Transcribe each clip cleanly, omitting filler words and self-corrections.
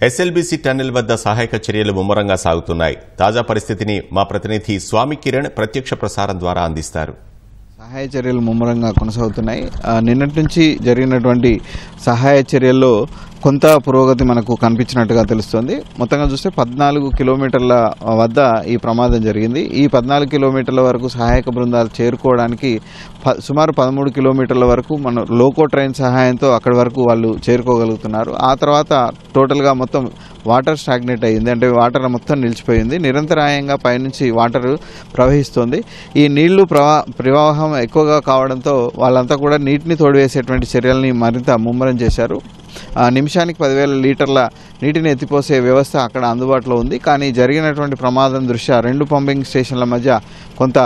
SLBC tunnel వద్ద సహాయక చర్యలు ముమ్మరంగా సాగుతున్నాయి. తాజా పరిస్థితిని మా ప్రతినిధి స్వామి కిరణ్ ప్రత్యక్ష ప్రసారం ద్వారా అందిస్తారు. సహాయ చర్యలు ముమ్మరంగా కొనసాగుతున్నాయి. నిన్నటి నుంచి జరిగినటువంటి సహాయ చర్యల్లో కొంత పురోగతి మనకు కనిపించినట్టుగా తెలుస్తోంది. మొత్తంగా చూస్తే 14 కిలోమీటర్ల వద్ద ఈ ప్రమాదం జరిగింది. ఈ 14 కిలోమీటర్ల వరకు సహాయక బృందాలు చేరుకోవడానికి సుమారు 13 కిలోమీటర్ల వరకు మన లోకో ట్రైన్ సహాయంతో అక్కడి వరకు వాళ్ళు చేరుకోగలుగుతున్నారు. ఆ తర్వాత టోటల్గా మొత్తం వాటర్ స్టాగ్నేట్ అయ్యింది, అంటే వాటర్ మొత్తం నిలిచిపోయింది. నిరంతరాయంగా పైనుంచి వాటర్ ప్రవహిస్తోంది. ఈ నీళ్లు ప్రవాహం ఎక్కువగా కావడంతో వాళ్ళంతా కూడా నీటిని తోడివేసేటువంటి చర్యల్ని మరింత ముమ్మరం చేశారు. నిమిషానికి 10,000 లీటర్ల నీటిని ఎత్తిపోసే వ్యవస్థ అక్కడ అందుబాటులో ఉంది. కానీ జరిగినటువంటి ప్రమాదం దృష్ట్యా 2 పంపింగ్ స్టేషన్ల మధ్య కొంత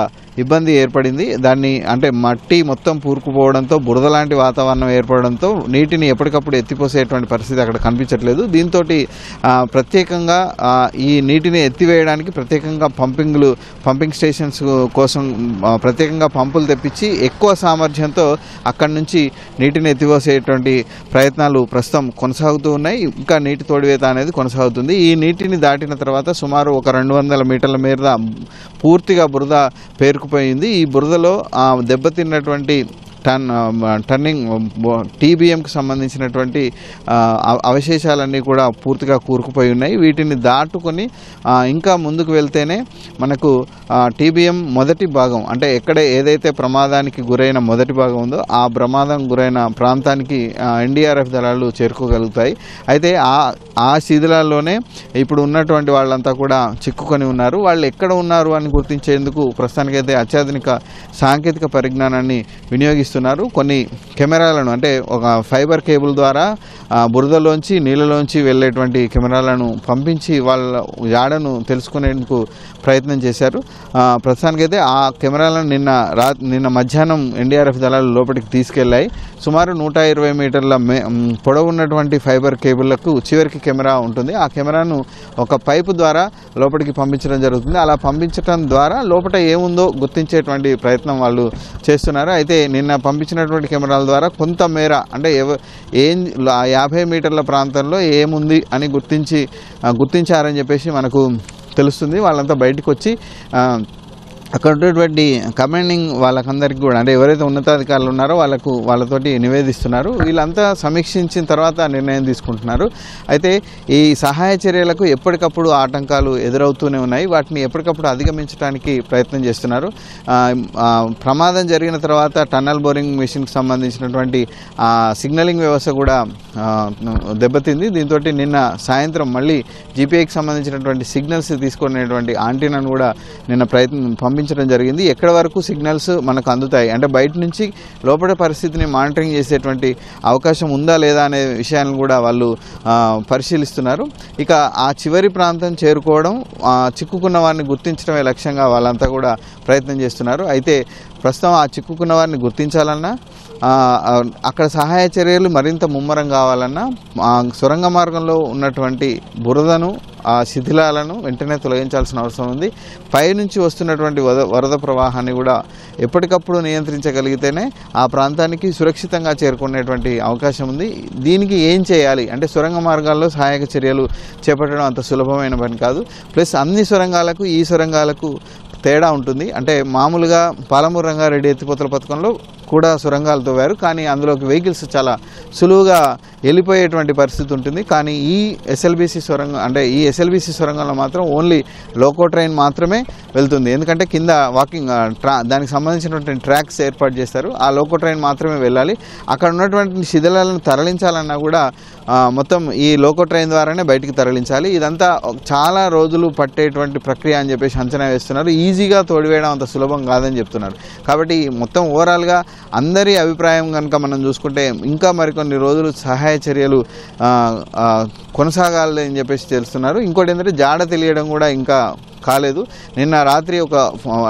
ఇబ్బంది ఏర్పడింది. దాన్ని అంటే మట్టి మొత్తం పూరుకుపోవడంతో బురద లాంటి వాతావరణం ఏర్పడడంతో నీటిని ఎప్పటికప్పుడు ఎత్తిపోసేటువంటి పరిస్థితి అక్కడ కనిపించట్లేదు. దీంతో ప్రత్యేకంగా ఈ నీటిని ఎత్తివేయడానికి ప్రత్యేకంగా పంపింగ్ స్టేషన్స్ కోసం ప్రత్యేకంగా పంపులు తెప్పించి ఎక్కువ సామర్థ్యంతో అక్కడి నుంచి నీటిని ఎత్తిపోసేటువంటి ప్రయత్నాలు ప్రస్తుతం కొనసాగుతూ ఉన్నాయి. ఇంకా నీటి తోడివేత అనేది కొనసాగుతుంది. ఈ నీటిని దాటిన తర్వాత సుమారు ఒక 200 మీటర్ల మేర పూర్తిగా బురద పేరుకుపోయింది. ఈ బురదలో దెబ్బతిన్నటువంటి టర్నింగ్ టీబీఎంకి సంబంధించినటువంటి అవశేషాలన్నీ కూడా పూర్తిగా కూరుకుపోయి ఉన్నాయి. వీటిని దాటుకొని ఇంకా ముందుకు వెళ్తేనే మనకు టీబీఎం మొదటి భాగం, అంటే ఏదైతే ప్రమాదానికి గురైన మొదటి భాగం ఉందో ఆ ప్రమాదం గురైన ప్రాంతానికి ఎన్డీఆర్ఎఫ్ దళాలు చేరుకోగలుగుతాయి. అయితే ఆ శిథిలాల్లోనే ఇప్పుడు ఉన్నటువంటి వాళ్ళంతా కూడా చిక్కుకొని ఉన్నారు. వాళ్ళు ఎక్కడ ఉన్నారు అని గుర్తించేందుకు ప్రస్తుతానికైతే అత్యాధునిక సాంకేతిక పరిజ్ఞానాన్ని వినియోగిస్తున్నారు. కొన్ని కెమెరాలను, అంటే ఒక ఫైబర్ కేబుల్ ద్వారా బురదలోంచి నీళ్ళలోంచి వెళ్ళేటువంటి కెమెరాలను పంపించి వాళ్ళ జాడను తెలుసుకునేందుకు ప్రయత్నం చేశారు. ప్రస్తుతానికైతే ఆ కెమెరాలను నిన్న మధ్యాహ్నం ఎన్డీఆర్ఎఫ్ దళాలు లోపలికి తీసుకెళ్లాయి. సుమారు 120 మీటర్ల పొడవు ఉన్నటువంటి ఫైబర్ కేబుళ్లకు చివరికి కెమెరా ఉంటుంది. ఆ కెమెరాను ఒక పైపు ద్వారా లోపలికి పంపించడం జరుగుతుంది. అలా పంపించడం ద్వారా లోపల ఏముందో గుర్తించేటువంటి ప్రయత్నం వాళ్ళు చేస్తున్నారు. అయితే నిన్న పంపించినటువంటి కెమెరాల ద్వారా కొంత మేర, అంటే 50 మీటర్ల ప్రాంతంలో ఏముంది అని గుర్తించారని చెప్పేసి మనకు తెలుస్తుంది. వాళ్ళంతా బయటకు వచ్చి అక్కడ ఉన్నటువంటి కమాండింగ్ వాళ్ళకందరికీ కూడా, అంటే ఎవరైతే ఉన్నతాధికారులు ఉన్నారో వాళ్ళతోటి నివేదిస్తున్నారు. వీళ్ళంతా సమీక్షించిన తర్వాత నిర్ణయం తీసుకుంటున్నారు. అయితే ఈ సహాయ చర్యలకు ఎప్పటికప్పుడు ఆటంకాలు ఎదురవుతూనే ఉన్నాయి. వాటిని ఎప్పటికప్పుడు అధిగమించడానికి ప్రయత్నం చేస్తున్నారు. ప్రమాదం జరిగిన తర్వాత టన్నల్ బోరింగ్ మిషన్కి సంబంధించినటువంటి సిగ్నలింగ్ వ్యవస్థ కూడా దెబ్బతింది. దీంతో నిన్న సాయంత్రం మళ్ళీ జీపీఐకి సంబంధించినటువంటి సిగ్నల్స్ తీసుకునేటువంటి ఆంటీనాను కూడా నిన్న పంపించడం జరిగింది. ఎక్కడ వరకు సిగ్నల్స్ మనకు అందుతాయి, అంటే బయట నుంచి లోపల పరిస్థితిని మానిటరింగ్ చేసేటువంటి అవకాశం ఉందా లేదా అనే విషయాన్ని కూడా వాళ్ళు పరిశీలిస్తున్నారు. ఇక ఆ చివరి ప్రాంతం చేరుకోవడం, చిక్కుకున్న వారిని గుర్తించడమే లక్ష్యంగా వాళ్ళంతా కూడా ప్రయత్నం చేస్తున్నారు. అయితే ప్రస్తుతం ఆ చిక్కుకున్న వారిని గుర్తించాలన్నా, అక్కడ సహాయ చర్యలు మరింత ముమ్మరం కావాలన్నా సొరంగ మార్గంలో ఉన్నటువంటి బురదను, ఆ శిథిలాలను వెంటనే తొలగించాల్సిన అవసరం ఉంది. పైనుంచి వస్తున్నటువంటి వరద ప్రవాహాన్ని కూడా ఎప్పటికప్పుడు నియంత్రించగలిగితేనే ఆ ప్రాంతానికి సురక్షితంగా చేరుకునేటువంటి అవకాశం ఉంది. దీనికి ఏం చేయాలి అంటే, సొరంగ మార్గాల్లో సహాయక చర్యలు చేపట్టడం అంత సులభమైన పని కాదు. ప్లస్ అన్ని సొరంగాలకు ఈ సొరంగాలకు తేడా ఉంటుంది. అంటే మామూలుగా పాలమూరు రంగారెడ్డి ఎత్తిపోతల పథకంలో కూడా సొరంగాలు తవ్వారు, కానీ అందులోకి వెహికల్స్ చాలా సులువుగా వెళ్ళిపోయేటువంటి పరిస్థితి ఉంటుంది. కానీ ఈ ఎస్ఎల్బీసీ సొరంగంలో మాత్రం ఓన్లీ లోకో ట్రైన్ మాత్రమే వెళ్తుంది. ఎందుకంటే కింద వాకింగ్ దానికి సంబంధించినటువంటి ట్రాక్స్ ఏర్పాటు చేస్తారు. ఆ లోకో ట్రైన్ మాత్రమే వెళ్ళాలి. అక్కడ ఉన్నటువంటి శిథిలాలను తరలించాలన్నా కూడా మొత్తం ఈ లోకో ట్రైన్ ద్వారానే బయటికి తరలించాలి. ఇదంతా చాలా రోజులు పట్టేటువంటి ప్రక్రియ అని చెప్పేసి అంచనా వేస్తున్నారు. ఈజీగా తోడివేయడం అంత సులభం కాదని చెప్తున్నారు. కాబట్టి మొత్తం ఓవరాల్గా అందరి అభిప్రాయం కనుక మనం చూసుకుంటే ఇంకా మరికొన్ని రోజులు సహాయ చర్యలు కొనసాగాలి అని చెప్పేసి తెలుస్తున్నారు. ఇంకోటి ఏంటంటే జాడ తెలియడం కూడా ఇంకా కాలేదు. నిన్న రాత్రి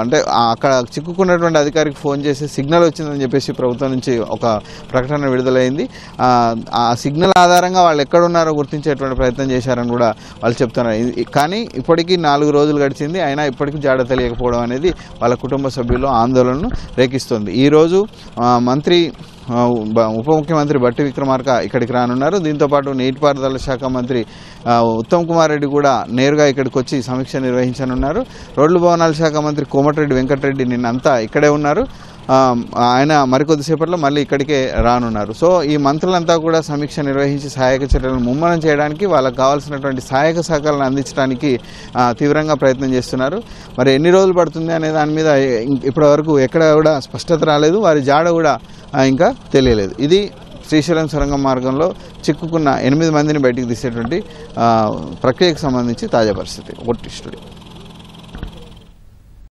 అంటే అక్కడ చిక్కుకున్నటువంటి అధికారికి ఫోన్ చేసి సిగ్నల్ వచ్చిందని చెప్పేసి ప్రభుత్వం నుంచి ఒక ప్రకటన విడుదలైంది. ఆ సిగ్నల్ ఆధారంగా వాళ్ళు ఎక్కడున్నారో గుర్తించేటువంటి ప్రయత్నం చేశారని కూడా వాళ్ళు చెప్తున్నారు. కానీ ఇప్పటికీ 4 రోజులు గడిచింది, అయినా ఇప్పటికీ జాడ తెలియకపోవడం అనేది వాళ్ళ కుటుంబ సభ్యుల్లో ఆందోళనను రేకిస్తుంది. ఈరోజు మంత్రి ఉప ముఖ్యమంత్రి బట్టి విక్రమార్క ఇక్కడికి రానున్నారు. దీంతోపాటు నీటిపారుదల శాఖ మంత్రి ఉత్తమ్ కుమార్ రెడ్డి కూడా నేరుగా ఇక్కడికి వచ్చి సమీక్ష నిర్వహించనున్నారు. రోడ్లు భవనాల శాఖ మంత్రి కోమటిరెడ్డి వెంకటరెడ్డి నిన్నంతా ఇక్కడే ఉన్నారు. ఆయన మరికొద్దిసేపట్లో మళ్ళీ ఇక్కడికే రానున్నారు. సో ఈ మంత్రులంతా కూడా సమీక్ష నిర్వహించి సహాయక చర్యలను ముమ్మరం చేయడానికి, వాళ్ళకు కావాల్సినటువంటి సహాయక సహకారాలను అందించడానికి తీవ్రంగా ప్రయత్నం చేస్తున్నారు. మరి ఎన్ని రోజులు పడుతుంది అనే దాని మీద ఇప్పటి వరకు ఎక్కడ కూడా స్పష్టత రాలేదు. వారి జాడ కూడా ఇంకా తెలియలేదు. ఇది శ్రీశైలం సొరంగం మార్గంలో చిక్కుకున్న 8 మందిని బయటికి తీసేటువంటి ప్రక్రియకు సంబంధించి తాజా పరిస్థితి. ఒకటి స్టూడియో.